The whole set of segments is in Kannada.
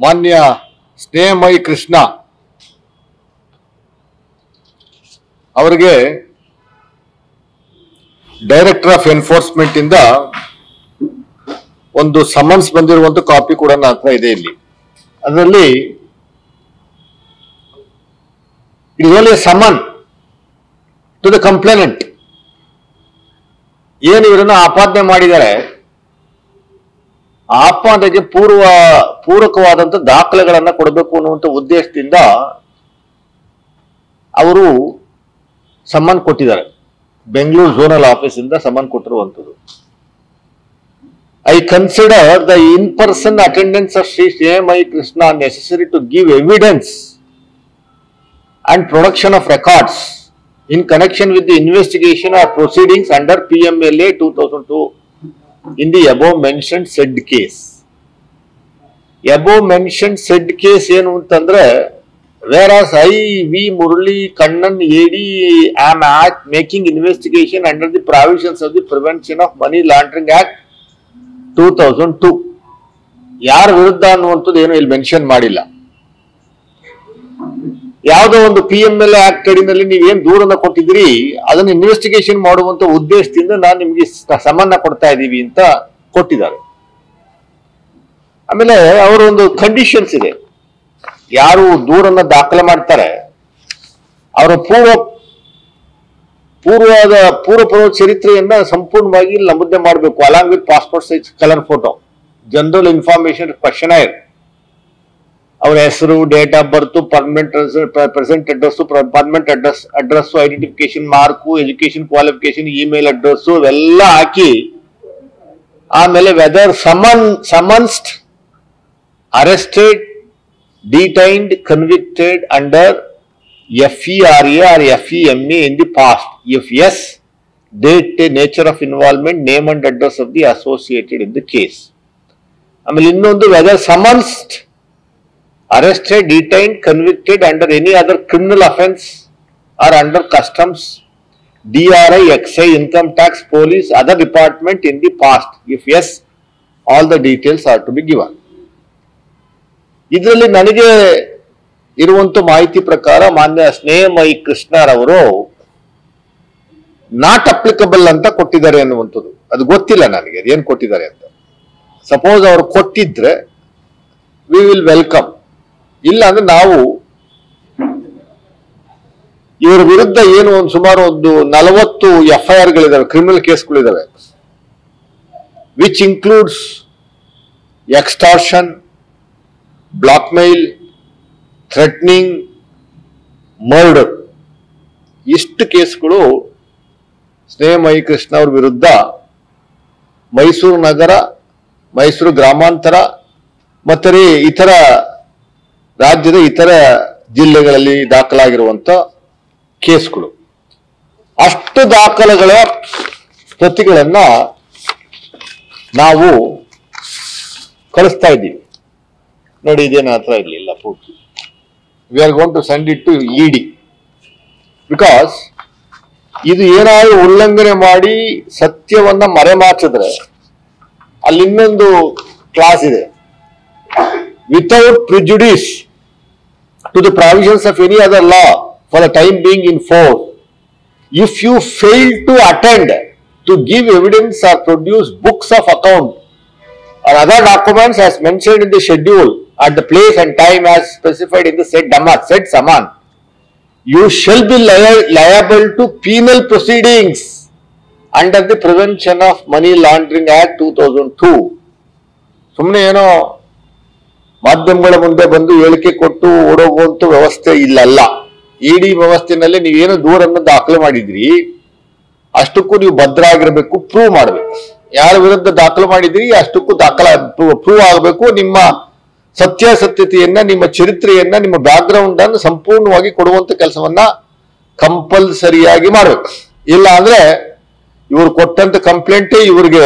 ಮಾನ್ಯ ಸ್ನೇಹಮಯಿ ಕೃಷ್ಣ ಅವರಿಗೆ ಡೈರೆಕ್ಟರ್ ಆಫ್ ಎನ್ಫೋರ್ಸ್ಮೆಂಟ್ ಇಂದ ಒಂದು ಸಮನ್ಸ್ ಬಂದಿರುವಂತ ಕಾಪಿ ಕೂಡ ನನ್ನ ಹತ್ರ ಇದೆ. ಇಲ್ಲಿ ಅದರಲ್ಲಿ it is only summon to the complainant. ಏನು ಇವರನ್ನು ಆಪಾದನೆ ಮಾಡಿದ್ದಾರೆ, ಆಪಾದನೆಗೆ ಪೂರಕವಾದಂತ ದಾಖಲೆಗಳನ್ನ ಕೊಡಬೇಕು ಅನ್ನುವಂಥ ಉದ್ದೇಶದಿಂದ ಅವರು ಸಮನ್ ಕೊಟ್ಟಿದ್ದಾರೆ. ಬೆಂಗಳೂರು ಝೋನಲ್ ಆಫೀಸ್ ಇಂದ ಸಮನ್ ಕೊಟ್ಟಿರುವಂಥದ್ದು. I consider the in-person attendance of Sri Snehamayi Krishna necessary to give evidence and production of records in connection with the investigation or proceedings under PMLA 2002 in the above mentioned said case. Above mentioned said case ಏನು ಅಂತಂದ್ರೆ, whereas I, V. Murali Kannan, AD, am making investigation under the provisions of the Prevention of Money Laundering Act 2002. ಯಾರ ವಿರುದ್ಧ ಅನ್ನುವಂಥದ್ದು ಏನು ಇಲ್ಲಿ ಮೆನ್ಷನ್ ಮಾಡಿಲ್ಲ. ಯಾವುದೋ ಒಂದು PMLA ಆಕ್ಟ್ ಅಡಿನಲ್ಲಿ ನೀವೇನು ದೂರನ್ನ ಕೊಟ್ಟಿದ್ರಿ ಅದನ್ನು ಇನ್ವೆಸ್ಟಿಗೇಷನ್ ಮಾಡುವಂತ ಉದ್ದೇಶದಿಂದ ನಾನು ನಿಮ್ಗೆ ಸಮನ್ನ ಕೊಡ್ತಾ ಇದ್ದೀವಿ ಅಂತ ಕೊಟ್ಟಿದ್ದಾರೆ. ಆಮೇಲೆ ಅವರ ಒಂದು ಕಂಡೀಷನ್ಸ್ ಇದೆ. ಯಾರು ದೂರನ್ನ ದಾಖಲೆ ಮಾಡ್ತಾರೆ ಅವರ ಪೂರ್ವ ಚರಿತ್ರೆಯನ್ನ ಸಂಪೂರ್ಣವಾಗಿ ನಮೂದನೆ ಮಾಡಬೇಕು. Along with passport size colour photo, general information questionnaire, ಅವರ ಹೆಸರು, date of birth, present address, permanent address, identification mark, education qualification, email address ಇವೆಲ್ಲ ಹಾಕಿ ಆಮೇಲೆ whether summonsed, arrested, detained, convicted under FERA or FEMA in the past. If yes, date, nature of involvement, name and address of the associated in the case. ಆಮೇಲೆ ಇನ್ನೊಂದು whether summoned, arrested, detained, convicted under any other criminal offense or under customs, DRI, excise, income tax, police, other department in the past. If yes, all the details are to be given. ಇದರಲ್ಲಿ ನನಗೆ ಇರುವಂತ ಮಾಹಿತಿ ಪ್ರಕಾರ ಮಾನ್ಯ ಸ್ನೇಹಮಯಿ ಕೃಷ್ಣರವರು ನಾಟ್ ಅಪ್ಲಿಕಬಲ್ ಅಂತ ಕೊಟ್ಟಿದ್ದಾರೆ ಅನ್ನುವಂಥದ್ದು. ಅದು ಗೊತ್ತಿಲ್ಲ ನನಗೆ ಅದೇನು ಕೊಟ್ಟಿದ್ದಾರೆ ಅಂತ. ಸಪೋಸ್ ಅವರು ಕೊಟ್ಟಿದ್ರೆ ವಿ ವಿಲ್ ವೆಲ್ಕಮ್. ಇಲ್ಲ ಅಂದ್ರೆ ನಾವು ಇವರ ವಿರುದ್ಧ ಏನು ಸುಮಾರು ಒಂದು 40 FIR ಗಳಿದಾವೆ, ಕ್ರಿಮಿನಲ್ ಕೇಸ್ಗಳಿದಾವೆ, which includes extortion, blackmail, threatening, murder. ಇಷ್ಟು ಕೇಸ್ಗಳು ಸ್ನೇಹಮಯಿ ಕೃಷ್ಣ ಅವ್ರ ವಿರುದ್ಧ ಮೈಸೂರು ನಗರ, ಮೈಸೂರು ಗ್ರಾಮಾಂತರ ಮತ್ತೆ ಇತರ ರಾಜ್ಯದ ಇತರ ಜಿಲ್ಲೆಗಳಲ್ಲಿ ದಾಖಲಾಗಿರುವಂತ ಕೇಸ್ಗಳು. ಅಷ್ಟು ದಾಖಲೆಗಳ ಪ್ರತಿಗಳನ್ನ ನಾವು ಕಳಿಸ್ತಾ ಇದ್ದೀವಿ. ನೋಡಿ, ಇದೇನ ಹತ್ರ ಇರಲಿಲ್ಲ ಪೂರ್ತಿ. We are going to send it to ED because ಇದು ಏನಾದರೂ ಉಲ್ಲಂಘನೆ ಮಾಡಿ ಸತ್ಯವನ್ನ ಮರೆಮಾಚಿದ್ರೆ ಅಲ್ಲಿ ಇನ್ನೊಂದು ಕ್ಲಾಸ್ ಇದೆ. Without prejudice to the provisions of any other law for the time being in force, if you fail to attend to give evidence or produce books of account or other documents as mentioned in the schedule at the place and time as specified in the said summon, you shall be liable to penal proceedings under the Prevention of Money Laundering Act 2002. ಸುಮ್ಮನೆ ಏನೋ ಮಾಧ್ಯಮಗಳ ಮುಂದೆ ಬಂದು ಹೇಳಿಕೆ ಕೊಟ್ಟು ಓಡೋಗುವಂತ ವ್ಯವಸ್ಥೆ ಇಲ್ಲಲ್ಲ. ED ವ್ಯವಸ್ಥೆನಲ್ಲಿ ನೀವೇನು ದೂರನ್ನು ದಾಖಲೆ ಮಾಡಿದ್ರಿ ಅಷ್ಟಕ್ಕೂ ನೀವು ಭದ್ರ ಆಗಿರಬೇಕು, ಪ್ರೂವ್ ಮಾಡಬೇಕು. ಯಾರ ವಿರುದ್ಧ ದಾಖಲು ಮಾಡಿದ್ರಿ ಅಷ್ಟಕ್ಕೂ ಪ್ರೂವ್ ಆಗಬೇಕು. ನಿಮ್ಮ ಸತ್ಯಾಸತ್ಯತೆಯನ್ನ, ನಿಮ್ಮ ಚರಿತ್ರೆಯನ್ನ, ನಿಮ್ಮ ಬ್ಯಾಕ್ ಗ್ರೌಂಡ್ ಅನ್ನು ಸಂಪೂರ್ಣವಾಗಿ ಕೊಡುವಂತ ಕೆಲಸವನ್ನ ಕಂಪಲ್ಸರಿಯಾಗಿ ಮಾಡಬೇಕು. ಇಲ್ಲ ಅಂದ್ರೆ ಇವರು ಕೊಟ್ಟಂತ ಕಂಪ್ಲೇಂಟೇ ಇವರಿಗೆ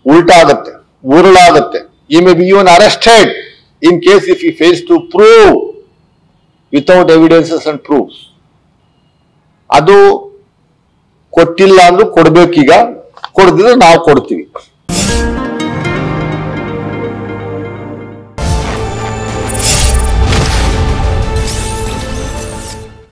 ಉಲ್ಟಾ ಆಗತ್ತೆ, ಉರುಳಾಗತ್ತೆ. ಈ may be even arrested in case if he fails to prove without evidences and proofs. ಅದು ಕೊಟ್ಟಿಲ್ಲ ಅಂದ್ರೂ ಕೊಡ್ಬೇಕೀಗ, ಕೊಡದಿದ್ರೆ ನಾವು ಕೊಡ್ತೀವಿ.